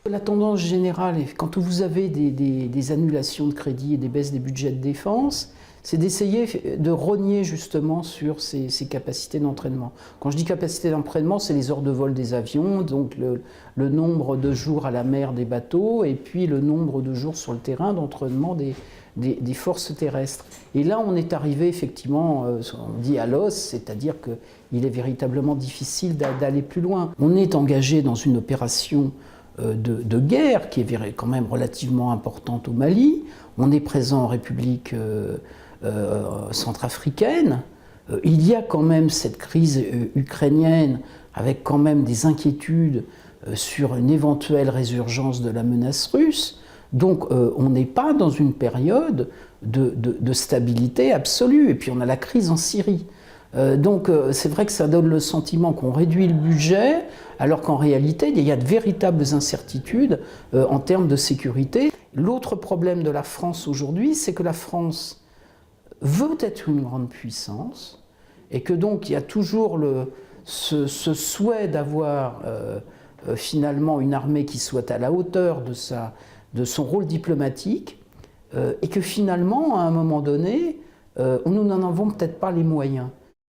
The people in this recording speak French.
La tendance générale, quand vous avez des annulations de crédit et des baisses des budgets de défense, c'est d'essayer de rogner justement sur ces capacités d'entraînement. Quand je dis capacité d'entraînement, c'est les heures de vol des avions, donc le nombre de jours à la mer des bateaux, et puis le nombre de jours sur le terrain d'entraînement des forces terrestres. Et là, on est arrivé effectivement, on dit à l'os, c'est-à-dire qu'il est véritablement difficile d'aller plus loin. On est engagé dans une opération de guerre qui est quand même relativement importante au Mali. On est présent en République centrafricaine. Il y a quand même cette crise ukrainienne avec quand même des inquiétudes sur une éventuelle résurgence de la menace russe. Donc on n'est pas dans une période de stabilité absolue. Et puis on a la crise en Syrie. Donc c'est vrai que ça donne le sentiment qu'on réduit le budget, alors qu'en réalité, il y a de véritables incertitudes en termes de sécurité. L'autre problème de la France aujourd'hui, c'est que la France veut être une grande puissance, et que donc il y a toujours ce souhait d'avoir finalement une armée qui soit à la hauteur de son rôle diplomatique, et que finalement, à un moment donné, nous n'en avons peut-être pas les moyens.